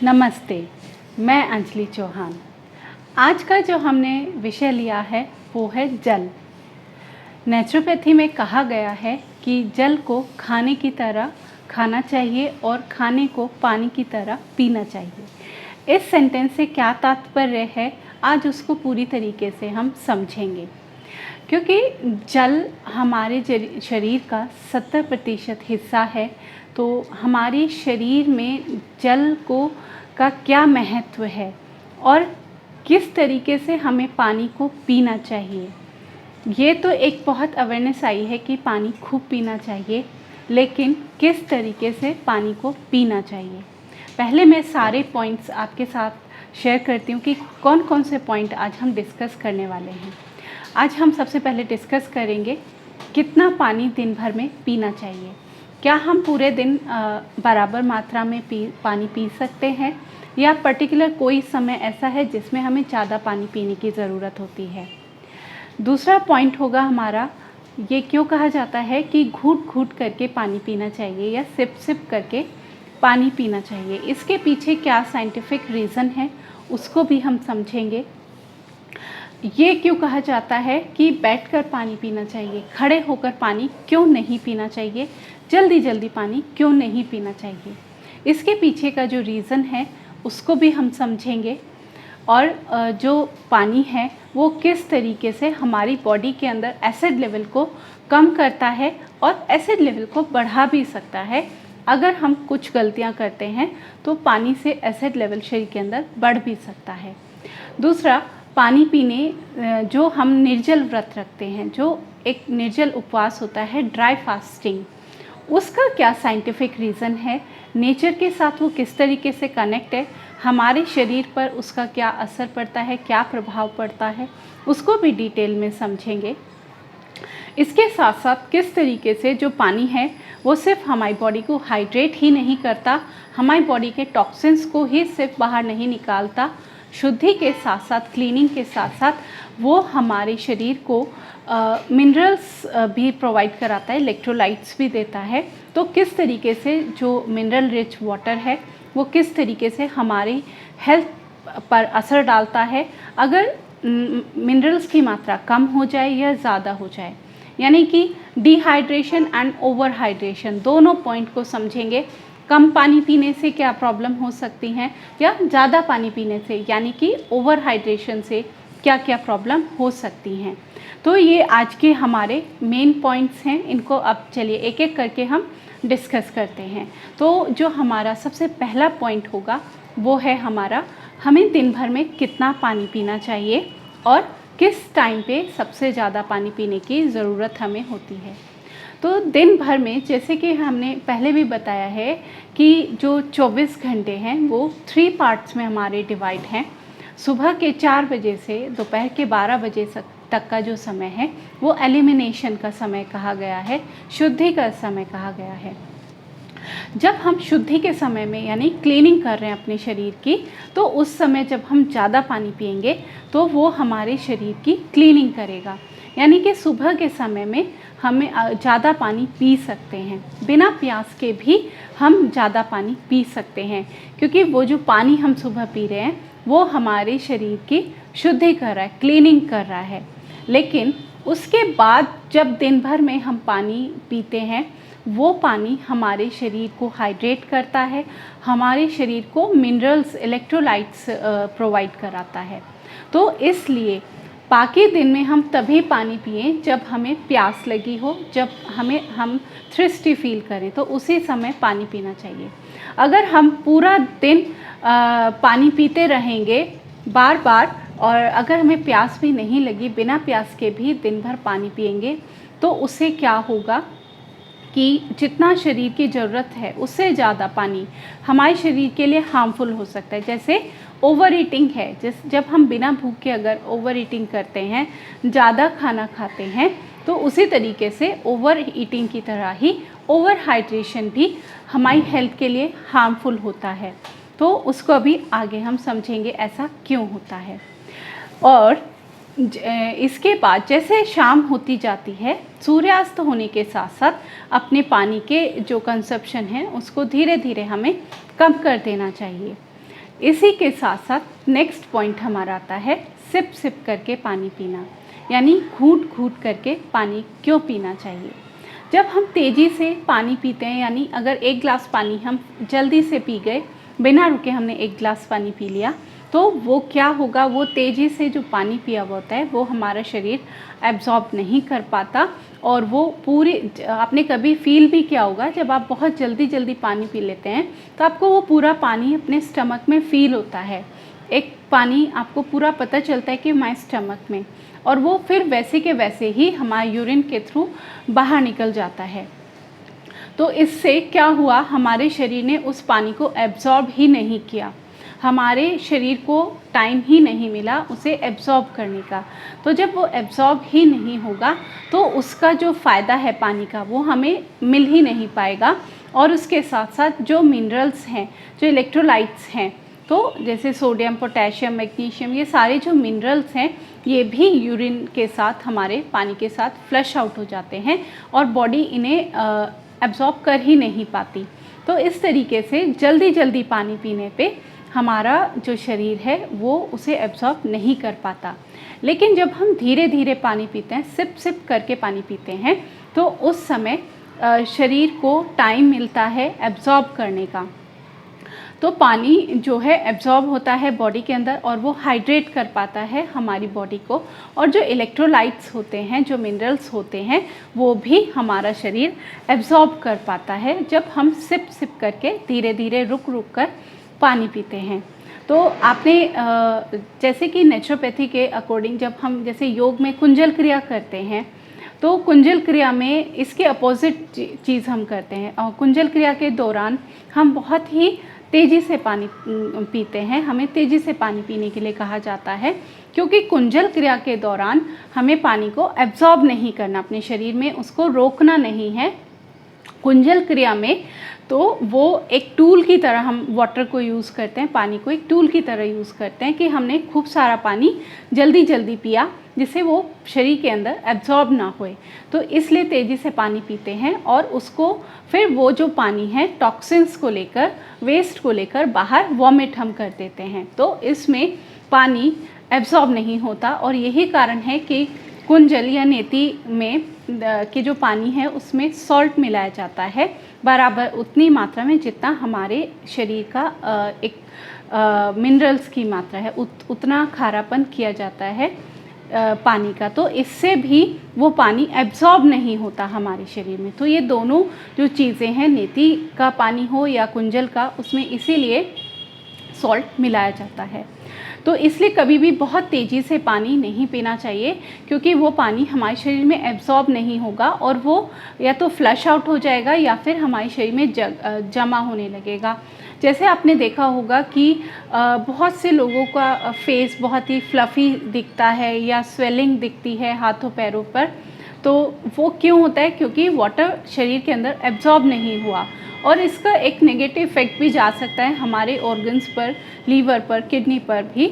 नमस्ते, मैं अंजलि चौहान। आज का जो हमने विषय लिया है वो है जल। नेचुरोपैथी में कहा गया है कि जल को खाने की तरह खाना चाहिए और खाने को पानी की तरह पीना चाहिए। इस सेंटेंस से क्या तात्पर्य है, आज उसको पूरी तरीके से हम समझेंगे। क्योंकि जल हमारे शरीर का 70% हिस्सा है, तो हमारे शरीर में जल का क्या महत्व है और किस तरीके से हमें पानी को पीना चाहिए। ये तो एक बहुत अवेयरनेस आई है कि पानी खूब पीना चाहिए, लेकिन किस तरीके से पानी को पीना चाहिए। पहले मैं सारे पॉइंट्स आपके साथ शेयर करती हूँ कि कौन कौन से पॉइंट आज हम डिस्कस करने वाले हैं। आज हम सबसे पहले डिस्कस करेंगे कितना पानी दिन भर में पीना चाहिए। क्या हम पूरे दिन बराबर मात्रा में पानी पी सकते हैं या पर्टिकुलर कोई समय ऐसा है जिसमें हमें ज़्यादा पानी पीने की ज़रूरत होती है। दूसरा पॉइंट होगा हमारा, ये क्यों कहा जाता है कि घूट घूट करके पानी पीना चाहिए या सिप सिप करके पानी पीना चाहिए। इसके पीछे क्या साइंटिफिक रीज़न है उसको भी हम समझेंगे। ये क्यों कहा जाता है कि बैठकर पानी पीना चाहिए, खड़े होकर पानी क्यों नहीं पीना चाहिए, जल्दी जल्दी पानी क्यों नहीं पीना चाहिए। इसके पीछे का जो रीज़न है उसको भी हम समझेंगे। और जो पानी है वो किस तरीके से हमारी बॉडी के अंदर एसिड लेवल को कम करता है और एसिड लेवल को बढ़ा भी सकता है। अगर हम कुछ गलतियां करते हैं तो पानी से एसिड लेवल शरीर के अंदर बढ़ भी सकता है। दूसरा, पानी पीने जो हम निर्जल व्रत रखते हैं, जो एक निर्जल उपवास होता है, ड्राई फास्टिंग, उसका क्या साइंटिफिक रीज़न है, नेचर के साथ वो किस तरीके से कनेक्ट है, हमारे शरीर पर उसका क्या असर पड़ता है, क्या प्रभाव पड़ता है, उसको भी डिटेल में समझेंगे। इसके साथ साथ किस तरीके से जो पानी है वो सिर्फ हमारी बॉडी को हाइड्रेट ही नहीं करता, हमारी बॉडी के टॉक्सिन्स को ही सिर्फ बाहर नहीं निकालता, शुद्धि के साथ साथ, क्लीनिंग के साथ साथ वो हमारे शरीर को मिनरल्स भी प्रोवाइड कराता है, इलेक्ट्रोलाइट्स भी देता है। तो किस तरीके से जो मिनरल रिच वाटर है वो किस तरीके से हमारी हेल्थ पर असर डालता है अगर मिनरल्स की मात्रा कम हो जाए या ज़्यादा हो जाए, यानी कि डिहाइड्रेशन एंड ओवर हाइड्रेशन, दोनों पॉइंट को समझेंगे। कम पानी पीने से क्या प्रॉब्लम हो सकती हैं या ज़्यादा पानी पीने से, यानी कि ओवर हाइड्रेशन से क्या क्या प्रॉब्लम हो सकती हैं। तो ये आज के हमारे मेन पॉइंट्स हैं। इनको अब चलिए एक एक करके हम डिस्कस करते हैं। तो जो हमारा सबसे पहला पॉइंट होगा वो है हमारा, हमें दिन भर में कितना पानी पीना चाहिए और किस टाइम पे सबसे ज़्यादा पानी पीने की ज़रूरत हमें होती है। तो दिन भर में, जैसे कि हमने पहले भी बताया है कि जो 24 घंटे हैं वो 3 पार्ट्स में हमारे डिवाइड हैं। सुबह के 4 बजे से दोपहर के 12 बजे तक का जो समय है वो एलिमिनेशन का समय कहा गया है, शुद्धि का समय कहा गया है। जब हम शुद्धि के समय में यानी क्लीनिंग कर रहे हैं अपने शरीर की, तो उस समय जब हम ज़्यादा पानी पिएंगे तो वो हमारे शरीर की क्लीनिंग करेगा। यानी कि सुबह के समय में हमें ज़्यादा पानी पी सकते हैं, बिना प्यास के भी हम ज़्यादा पानी पी सकते हैं, क्योंकि वो जो पानी हम सुबह पी रहे हैं वो हमारे शरीर की शुद्धि कर रहा है, क्लीनिंग कर रहा है। लेकिन उसके बाद जब दिन भर में हम पानी पीते हैं, वो पानी हमारे शरीर को हाइड्रेट करता है, हमारे शरीर को मिनरल्स, इलेक्ट्रोलाइट्स प्रोवाइड कराता है। तो इसलिए बाकी दिन में हम तभी पानी पिएं जब हमें प्यास लगी हो, जब हम थ्रिस्टी फील करें, तो उसी समय पानी पीना चाहिए। अगर हम पूरा दिन पानी पीते रहेंगे बार बार और अगर हमें प्यास भी नहीं लगी, बिना प्यास के भी दिन भर पानी पिएंगे, तो उससे क्या होगा कि जितना शरीर की ज़रूरत है उससे ज़्यादा पानी हमारे शरीर के लिए हार्मफुल हो सकता है। जैसे ओवर ईटिंग है, जब हम बिना भूख के अगर ओवर ईटिंग करते हैं, ज़्यादा खाना खाते हैं, तो उसी तरीके से ओवर ईटिंग की तरह ही ओवर हाइड्रेशन भी हमारी हेल्थ के लिए हार्मफुल होता है। तो उसको अभी आगे हम समझेंगे ऐसा क्यों होता है। और इसके बाद जैसे शाम होती जाती है, सूर्यास्त होने के साथ साथ अपने पानी के जो कंजप्शन है उसको धीरे धीरे हमें कम कर देना चाहिए। इसी के साथ साथ नेक्स्ट पॉइंट हमारा आता है सिप सिप करके पानी पीना, यानी घूंट घूंट करके पानी क्यों पीना चाहिए। जब हम तेज़ी से पानी पीते हैं, यानी अगर एक गिलास पानी हम जल्दी से पी गए, बिना रुके हमने एक गिलास पानी पी लिया, तो वो क्या होगा, वो तेज़ी से जो पानी पिया हुआ होता है वो हमारा शरीर एब्जॉर्ब नहीं कर पाता। और वो पूरी, आपने कभी फील भी किया होगा जब आप बहुत जल्दी जल्दी पानी पी लेते हैं तो आपको वो पूरा पानी अपने स्टमक में फ़ील होता है, एक पानी आपको पूरा पता चलता है कि हमारे स्टमक में, और वो फिर वैसे के वैसे ही हमारे यूरिन के थ्रू बाहर निकल जाता है। तो इससे क्या हुआ, हमारे शरीर ने उस पानी को एब्जॉर्ब ही नहीं किया, हमारे शरीर को टाइम ही नहीं मिला उसे एब्जॉर्ब करने का। तो जब वो एब्जॉर्ब ही नहीं होगा तो उसका जो फ़ायदा है पानी का वो हमें मिल ही नहीं पाएगा। और उसके साथ साथ जो मिनरल्स हैं, जो इलेक्ट्रोलाइट्स हैं, तो जैसे सोडियम, पोटेशियम, मैग्नीशियम, ये सारे जो मिनरल्स हैं ये भी यूरिन के साथ, हमारे पानी के साथ फ्लश आउट हो जाते हैं और बॉडी इन्हें एब्जॉर्ब कर ही नहीं पाती। तो इस तरीके से जल्दी जल्दी पानी पीने पे हमारा जो शरीर है वो उसे एब्जॉर्ब नहीं कर पाता। लेकिन जब हम धीरे धीरे पानी पीते हैं, सिप सिप करके पानी पीते हैं, तो उस समय शरीर को टाइम मिलता है एब्जॉर्ब करने का। तो पानी जो है एब्जॉर्ब होता है बॉडी के अंदर और वो हाइड्रेट कर पाता है हमारी बॉडी को, और जो इलेक्ट्रोलाइट्स होते हैं, जो मिनरल्स होते हैं, वो भी हमारा शरीर एब्जॉर्ब कर पाता है जब हम सिप सिप करके धीरे धीरे रुक रुक कर पानी पीते हैं। तो आपने जैसे कि नेचुरोपैथी के अकॉर्डिंग जब हम जैसे योग में कुंजल क्रिया करते हैं, तो कुंजल क्रिया में इसके अपोजिट चीज़ हम करते हैं। और कुंजल क्रिया के दौरान हम बहुत ही तेज़ी से पानी पीते हैं, हमें तेज़ी से पानी पीने के लिए कहा जाता है, क्योंकि कुंजल क्रिया के दौरान हमें पानी को एब्जॉर्ब नहीं करना, अपने शरीर में उसको रोकना नहीं है। कुंजल क्रिया में तो वो एक टूल की तरह हम वाटर को यूज़ करते हैं, पानी को एक टूल की तरह यूज़ करते हैं कि हमने खूब सारा पानी जल्दी जल्दी पिया जिससे वो शरीर के अंदर एब्जॉर्ब ना होए। तो इसलिए तेज़ी से पानी पीते हैं और उसको फिर वो जो पानी है टॉक्सिन्स को लेकर, वेस्ट को लेकर बाहर वॉमिट हम कर देते हैं। तो इसमें पानी एब्जॉर्ब नहीं होता और यही कारण है कि कुंजल या नेति में के जो पानी है उसमें सॉल्ट मिलाया जाता है बराबर उतनी मात्रा में जितना हमारे शरीर का एक मिनरल्स की मात्रा है, उतना खारापन किया जाता है पानी का। तो इससे भी वो पानी एब्जॉर्ब नहीं होता हमारे शरीर में। तो ये दोनों जो चीज़ें हैं, नेति का पानी हो या कुंजल का, उसमें इसीलिए सॉल्ट मिलाया जाता है। तो इसलिए कभी भी बहुत तेज़ी से पानी नहीं पीना चाहिए, क्योंकि वो पानी हमारे शरीर में एब्जॉर्ब नहीं होगा और वो या तो फ्लश आउट हो जाएगा या फिर हमारे शरीर में जमा होने लगेगा। जैसे आपने देखा होगा कि बहुत से लोगों का फेस बहुत ही फ्लफ़ी दिखता है या स्वेलिंग दिखती है हाथों पैरों पर। तो वो क्यों होता है? क्योंकि वाटर शरीर के अंदर एब्जॉर्ब नहीं हुआ। और इसका एक नेगेटिव इफ़ेक्ट भी जा सकता है हमारे ऑर्गन्स पर, लीवर पर, किडनी पर भी,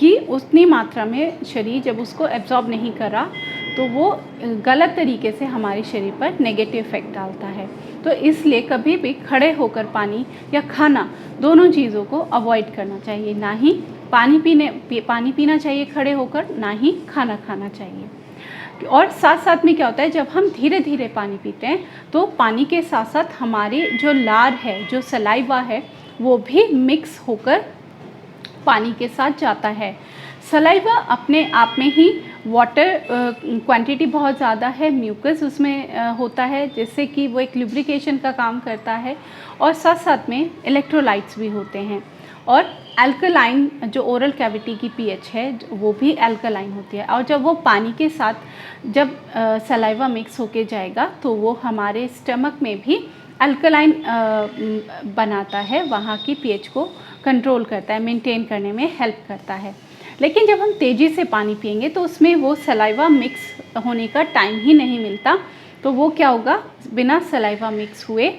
कि उतनी मात्रा में शरीर जब उसको एब्जॉर्ब नहीं करा तो वो गलत तरीके से हमारे शरीर पर नेगेटिव इफ़ेक्ट डालता है। तो इसलिए कभी भी खड़े होकर पानी या खाना, दोनों चीज़ों को अवॉइड करना चाहिए। ना ही पानी पीना चाहिए खड़े होकर, ना ही खाना खाना चाहिए। और साथ साथ में क्या होता है, जब हम धीरे धीरे पानी पीते हैं तो पानी के साथ साथ हमारी जो लार है, जो सलाइवा है, वो भी मिक्स होकर पानी के साथ जाता है। सलाइवा अपने आप में ही वाटर क्वांटिटी बहुत ज़्यादा है, म्यूकस उसमें होता है, जिससे कि वो एक लुब्रिकेशन का काम करता है, और साथ साथ में इलेक्ट्रोलाइट्स भी होते हैं। और अल्कलाइन, जो ओरल कैविटी की पीएच है वो भी अल्कलाइन होती है, और जब वो पानी के साथ जब सलाइवा मिक्स होके जाएगा तो वो हमारे स्टमक में भी अल्कलाइन बनाता है, वहाँ की पीएच को कंट्रोल करता है, मेंटेन करने में हेल्प करता है। लेकिन जब हम तेज़ी से पानी पिएंगे तो उसमें वो सलाइवा मिक्स होने का टाइम ही नहीं मिलता, तो वो क्या होगा, बिना सलाइवा मिक्स हुए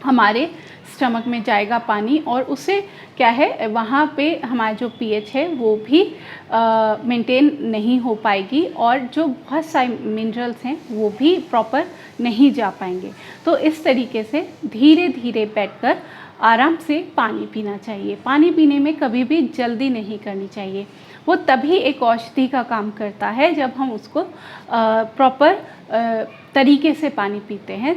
हमारे स्टमक में जाएगा पानी, और उससे क्या है, वहाँ पे हमारा जो पीएच है वो भी मेंटेन नहीं हो पाएगी, और जो बहुत सारे मिनरल्स हैं वो भी प्रॉपर नहीं जा पाएंगे। तो इस तरीके से धीरे धीरे बैठकर आराम से पानी पीना चाहिए। पानी पीने में कभी भी जल्दी नहीं करनी चाहिए। वो तभी एक औषधि का काम करता है जब हम उसको प्रॉपर तरीके से पानी पीते हैं,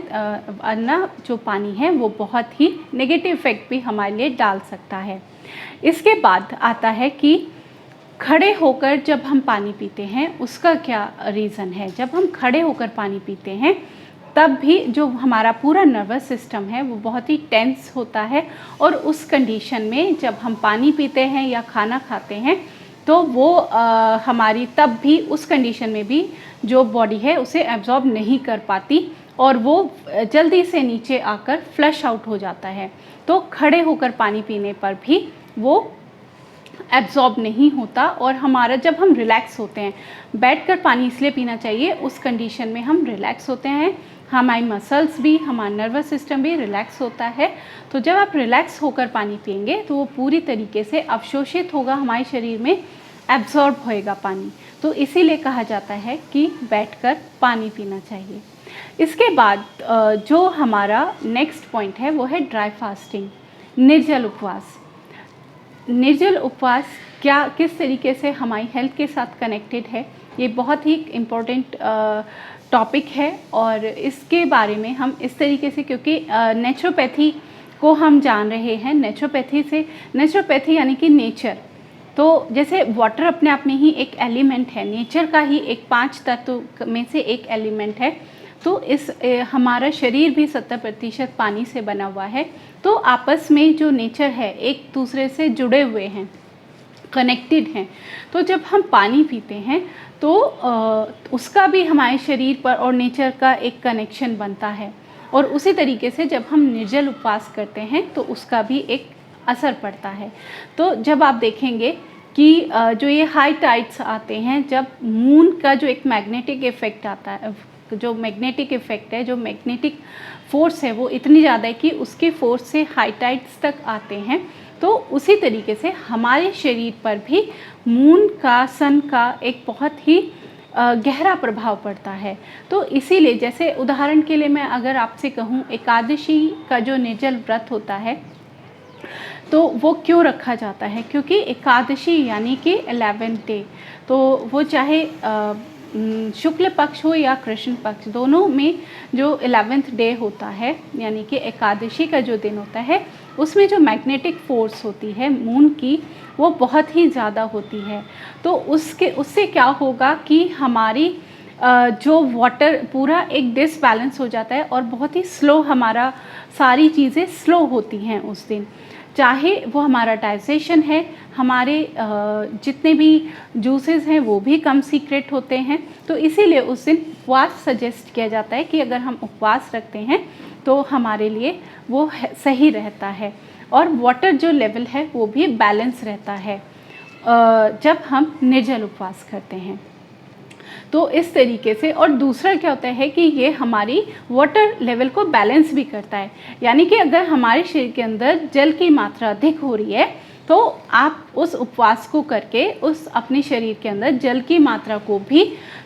वरना जो पानी है वो बहुत ही नेगेटिव इफ़ेक्ट भी हमारे लिए डाल सकता है। इसके बाद आता है कि खड़े होकर जब हम पानी पीते हैं उसका क्या रीज़न है। जब हम खड़े होकर पानी पीते हैं तब भी जो हमारा पूरा नर्वस सिस्टम है वो बहुत ही टेंस होता है, और उस कंडीशन में जब हम पानी पीते हैं या खाना खाते हैं तो वो हमारी तब भी उस कंडीशन में भी जो बॉडी है उसे एब्जॉर्ब नहीं कर पाती और वो जल्दी से नीचे आकर फ्लश आउट हो जाता है। तो खड़े होकर पानी पीने पर भी वो एब्जॉर्ब नहीं होता, और हमारा जब हम रिलैक्स होते हैं, बैठकर पानी इसलिए पीना चाहिए, उस कंडीशन में हम रिलैक्स होते हैं, हमारी मसल्स भी, हमारा नर्वस सिस्टम भी रिलैक्स होता है। तो जब आप रिलैक्स होकर पानी पिएंगे तो वो पूरी तरीके से अवशोषित होगा, हमारे शरीर में एब्जॉर्ब होएगा पानी। तो इसीलिए कहा जाता है कि बैठकर पानी पीना चाहिए। इसके बाद जो हमारा नेक्स्ट पॉइंट है वो है ड्राई फास्टिंग, निर्जल उपवास। निर्जल उपवास किस तरीके से हमारी हेल्थ के साथ कनेक्टेड है, ये बहुत ही इम्पोर्टेंट टॉपिक है, और इसके बारे में हम इस तरीके से, क्योंकि नेचुरोपैथी को हम जान रहे हैं, नेचुरोपैथी यानी कि नेचर, तो जैसे वाटर अपने आप में ही एक एलिमेंट है, नेचर का ही एक 5 तत्व में से एक एलिमेंट है। तो हमारा शरीर भी 70% पानी से बना हुआ है। तो आपस में जो नेचर है एक दूसरे से जुड़े हुए हैं, कनेक्टेड हैं। तो जब हम पानी पीते हैं तो उसका भी हमारे शरीर पर और नेचर का एक कनेक्शन बनता है, और उसी तरीके से जब हम निर्जल उपवास करते हैं तो उसका भी एक असर पड़ता है। तो जब आप देखेंगे कि जो ये हाई टाइड्स आते हैं, जब मून का जो एक मैग्नेटिक इफ़ेक्ट आता है, जो मैग्नेटिक इफ़ेक्ट है, जो मैग्नेटिक फोर्स है वो इतनी ज़्यादा है कि उसके फोर्स से हाई टाइड्स तक आते हैं। तो उसी तरीके से हमारे शरीर पर भी मून का, सन का एक बहुत ही गहरा प्रभाव पड़ता है। तो इसीलिए जैसे उदाहरण के लिए मैं अगर आपसे कहूँ, एकादशी का जो निर्जल व्रत होता है तो वो क्यों रखा जाता है, क्योंकि एकादशी यानी कि 11th डे, तो वो चाहे शुक्ल पक्ष हो या कृष्ण पक्ष, दोनों में जो 11th डे होता है यानी कि एकादशी का जो दिन होता है, उसमें जो मैग्नेटिक फोर्स होती है मून की वो बहुत ही ज़्यादा होती है। तो उससे क्या होगा कि हमारी जो वाटर पूरा एक डिसबैलेंस हो जाता है, और बहुत ही स्लो हमारा सारी चीज़ें स्लो होती हैं उस दिन, चाहे वो हमारा डाइजेशन है, हमारे जितने भी जूसेस हैं वो भी कम सीक्रेट होते हैं। तो इसीलिए उस दिन उपवास सजेस्ट किया जाता है कि अगर हम उपवास रखते हैं तो हमारे लिए वो सही रहता है, और वाटर जो लेवल है वो भी बैलेंस रहता है जब हम निर्जल उपवास करते हैं। तो इस तरीके से, और दूसरा क्या होता है कि ये हमारी वाटर लेवल को बैलेंस भी करता है, यानी कि अगर हमारे शरीर के अंदर जल की मात्रा अधिक हो रही है तो आप उस उपवास को करके उस अपने शरीर के अंदर जल की मात्रा को भी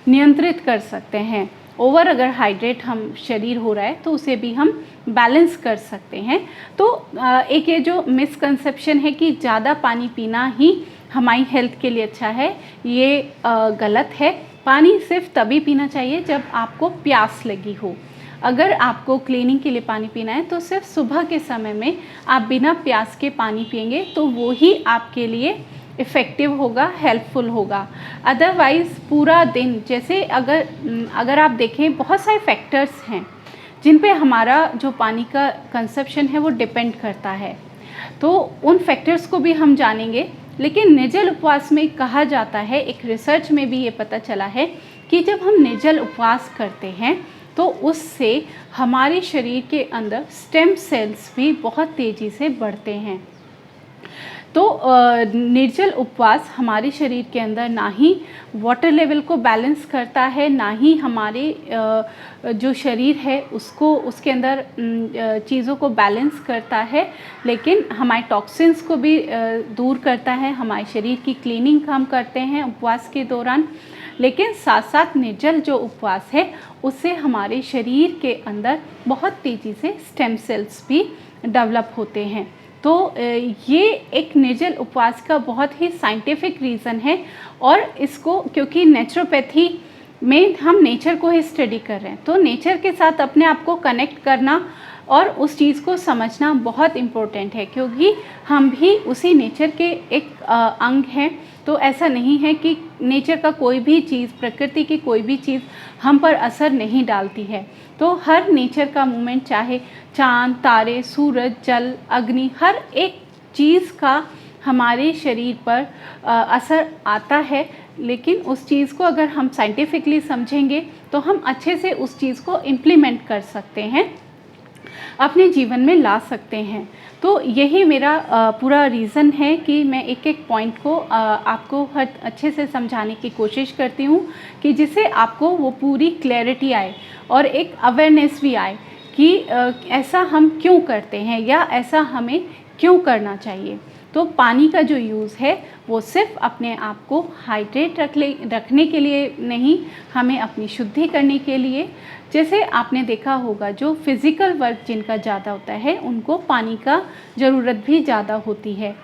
नियंत्रित कर सकते हैं। ओवर अगर हाइड्रेट हम शरीर हो रहा है तो उसे भी हम बैलेंस कर सकते हैं। तो एक ये जो मिसकंसेप्शन है कि ज़्यादा पानी पीना ही हमारी हेल्थ के लिए अच्छा है, ये गलत है। पानी सिर्फ तभी पीना चाहिए जब आपको प्यास लगी हो। अगर आपको क्लीनिंग के लिए पानी पीना है तो सिर्फ सुबह के समय में आप बिना प्यास के पानी पिएंगे तो वो ही आपके लिए इफ़ेक्टिव होगा, हेल्पफुल होगा। अदरवाइज़ पूरा दिन, जैसे अगर आप देखें, बहुत सारे फैक्टर्स हैं जिन पे हमारा जो पानी का कंजप्शन है वो डिपेंड करता है, तो उन फैक्टर्स को भी हम जानेंगे। लेकिन निर्जल उपवास में कहा जाता है, एक रिसर्च में भी ये पता चला है कि जब हम निर्जल उपवास करते हैं तो उससे हमारे शरीर के अंदर स्टेम सेल्स भी बहुत तेज़ी से बढ़ते हैं। तो निर्जल उपवास हमारे शरीर के अंदर ना ही वाटर लेवल को बैलेंस करता है, ना ही हमारे जो शरीर है उसके अंदर चीज़ों को बैलेंस करता है, लेकिन हमारे टॉक्सिन्स को भी दूर करता है। हमारे शरीर की क्लीनिंग हम करते हैं उपवास के दौरान। लेकिन साथ साथ निर्जल जो उपवास है उससे हमारे शरीर के अंदर बहुत तेज़ी से स्टेम सेल्स भी डेवलप होते हैं। तो ये एक निर्जल उपवास का बहुत ही साइंटिफिक रीज़न है, और इसको क्योंकि नेचुरोपैथी में हम नेचर को ही स्टडी कर रहे हैं, तो नेचर के साथ अपने आप को कनेक्ट करना और उस चीज़ को समझना बहुत इम्पोर्टेंट है, क्योंकि हम भी उसी नेचर के एक अंग हैं। तो ऐसा नहीं है कि नेचर का कोई भी चीज़, प्रकृति की कोई भी चीज़ हम पर असर नहीं डालती है। तो हर नेचर का मूवमेंट, चाहे चाँद, तारे, सूरज, जल, अग्नि, हर एक चीज़ का हमारे शरीर पर असर आता है। लेकिन उस चीज़ को अगर हम साइंटिफिकली समझेंगे तो हम अच्छे से उस चीज़ को इम्प्लीमेंट कर सकते हैं, अपने जीवन में ला सकते हैं। तो यही मेरा पूरा रीज़न है कि मैं एक एक पॉइंट को आपको हर अच्छे से समझाने की कोशिश करती हूँ, कि जिससे आपको वो पूरी क्लैरिटी आए और एक अवेयरनेस भी आए कि ऐसा हम क्यों करते हैं या ऐसा हमें क्यों करना चाहिए। तो पानी का जो यूज़ है वो सिर्फ अपने आप को हाइड्रेट रखने के लिए नहीं, हमें अपनी शुद्धि करने के लिए। जैसे आपने देखा होगा, जो फिज़िकल वर्क जिनका ज़्यादा होता है उनको पानी का ज़रूरत भी ज़्यादा होती है।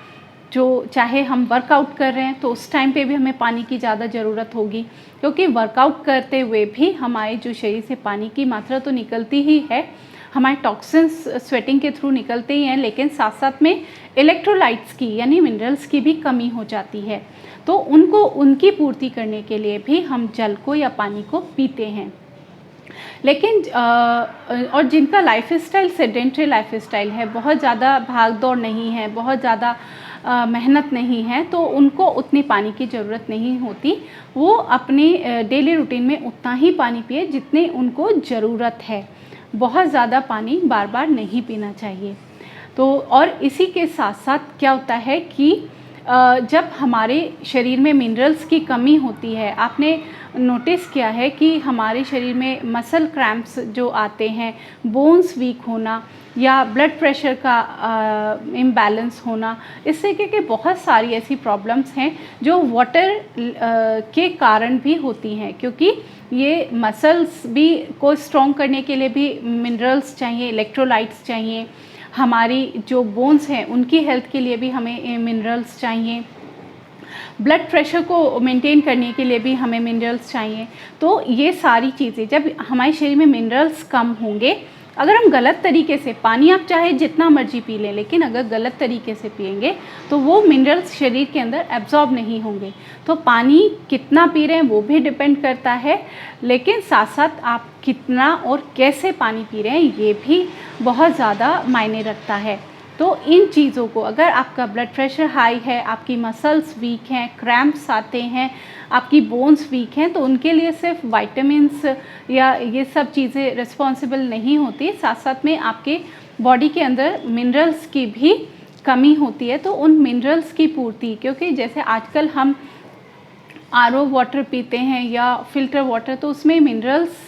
जो चाहे हम वर्कआउट कर रहे हैं तो उस टाइम पे भी हमें पानी की ज़्यादा ज़रूरत होगी, क्योंकि वर्कआउट करते हुए भी हमारे जो शरीर से पानी की मात्रा तो निकलती ही है, हमारे टॉक्सिन्स स्वेटिंग के थ्रू निकलते ही हैं, लेकिन साथ साथ में इलेक्ट्रोलाइट्स की यानी मिनरल्स की भी कमी हो जाती है। तो उनकी पूर्ति करने के लिए भी हम जल को या पानी को पीते हैं। लेकिन और जिनका लाइफस्टाइल सेडेंटरी लाइफस्टाइल है, बहुत ज़्यादा भाग दौड़ नहीं है, बहुत ज़्यादा मेहनत नहीं है, तो उनको उतनी पानी की ज़रूरत नहीं होती। वो अपने डेली रूटीन में उतना ही पानी पिए जितनी उनको ज़रूरत है। बहुत ज़्यादा पानी बार बार नहीं पीना चाहिए। तो और इसी के साथ साथ क्या होता है कि जब हमारे शरीर में मिनरल्स की कमी होती है, आपने नोटिस किया है कि हमारे शरीर में मसल क्रैम्प्स जो आते हैं, बोन्स वीक होना या ब्लड प्रेशर का इम्बैलेंस होना, इस तरीके के बहुत सारी ऐसी प्रॉब्लम्स हैं जो वाटर के कारण भी होती हैं, क्योंकि ये मसल्स भी को स्ट्रॉन्ग करने के लिए भी मिनरल्स चाहिए, इलेक्ट्रोलाइट्स चाहिए। हमारी जो बोन्स हैं उनकी हेल्थ के लिए भी हमें मिनरल्स चाहिए। ब्लड प्रेशर को मेंटेन करने के लिए भी हमें मिनरल्स चाहिए। तो ये सारी चीज़ें, जब हमारे शरीर में मिनरल्स कम होंगे, अगर हम गलत तरीके से, पानी आप चाहे जितना मर्जी पी लें, लेकिन अगर गलत तरीके से पिएंगे तो वो मिनरल्स शरीर के अंदर एब्जॉर्ब नहीं होंगे। तो पानी कितना पी रहे हैं वो भी डिपेंड करता है, लेकिन साथ साथ आप कितना और कैसे पानी पी रहे हैं ये भी बहुत ज़्यादा मायने रखता है। तो इन चीज़ों को, अगर आपका ब्लड प्रेशर हाई है, आपकी मसल्स वीक हैं, क्रैम्प्स आते हैं, आपकी बोन्स वीक हैं, तो उनके लिए सिर्फ विटामिन्स या ये सब चीज़ें रिस्पॉन्सिबल नहीं होती, साथ साथ में आपके बॉडी के अंदर मिनरल्स की भी कमी होती है। तो उन मिनरल्स की पूर्ति, क्योंकि जैसे आजकल हम आरओ वाटर पीते हैं या फ़िल्टर वाटर, तो उसमें मिनरल्स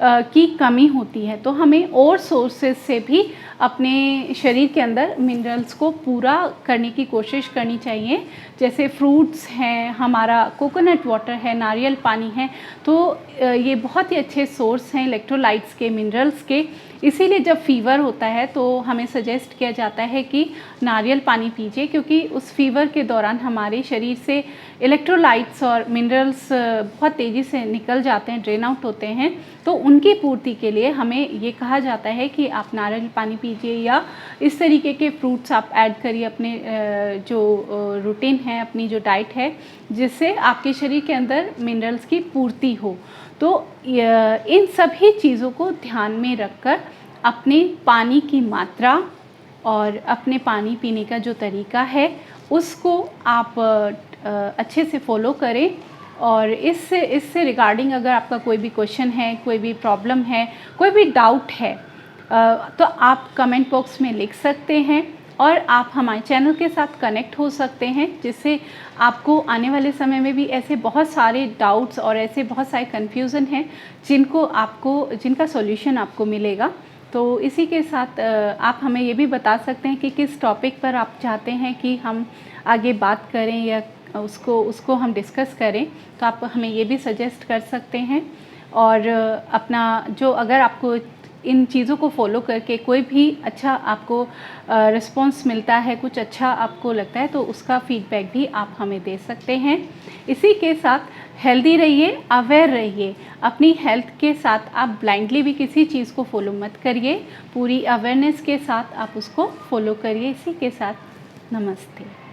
की कमी होती है। तो हमें और सोर्सेज से भी अपने शरीर के अंदर मिनरल्स को पूरा करने की कोशिश करनी चाहिए। जैसे फ्रूट्स हैं, हमारा कोकोनट वाटर है, नारियल पानी है, तो ये बहुत ही अच्छे सोर्स हैं इलेक्ट्रोलाइट्स के, मिनरल्स के। इसीलिए जब फीवर होता है तो हमें सजेस्ट किया जाता है कि नारियल पानी पीजिए, क्योंकि उस फीवर के दौरान हमारे शरीर से इलेक्ट्रोलाइट्स और मिनरल्स बहुत तेज़ी से निकल जाते हैं, ड्रेन आउट होते हैं। तो उनकी पूर्ति के लिए हमें ये कहा जाता है कि आप नारियल पानी पीजिए या इस तरीके के फ्रूट्स आप ऐड करिए अपने जो रूटीन है, अपनी जो डाइट है, जिससे आपके शरीर के अंदर मिनरल्स की पूर्ति हो। तो इन सभी चीज़ों को ध्यान में रखकर अपने पानी की मात्रा और अपने पानी पीने का जो तरीका है उसको आप अच्छे से फॉलो करें। और इससे रिगार्डिंग अगर आपका कोई भी क्वेश्चन है, कोई भी प्रॉब्लम है, कोई भी डाउट है, तो आप कमेंट बॉक्स में लिख सकते हैं और आप हमारे चैनल के साथ कनेक्ट हो सकते हैं, जिससे आपको आने वाले समय में भी ऐसे बहुत सारे डाउट्स और ऐसे बहुत सारे कन्फ्यूज़न हैं जिनका सॉल्यूशन आपको मिलेगा। तो इसी के साथ आप हमें ये भी बता सकते हैं कि किस टॉपिक पर आप चाहते हैं कि हम आगे बात करें या उसको उसको हम डिस्कस करें तो आप हमें ये भी सजेस्ट कर सकते हैं। और अपना जो अगर आपको इन चीज़ों को फॉलो करके कोई भी अच्छा आपको रिस्पॉन्स मिलता है, कुछ अच्छा आपको लगता है, तो उसका फीडबैक भी आप हमें दे सकते हैं। इसी के साथ हेल्दी रहिए, अवेयर रहिए। अपनी हेल्थ के साथ आप ब्लाइंडली भी किसी चीज़ को फॉलो मत करिए, पूरी अवेयरनेस के साथ आप उसको फॉलो करिए। इसी के साथ नमस्ते।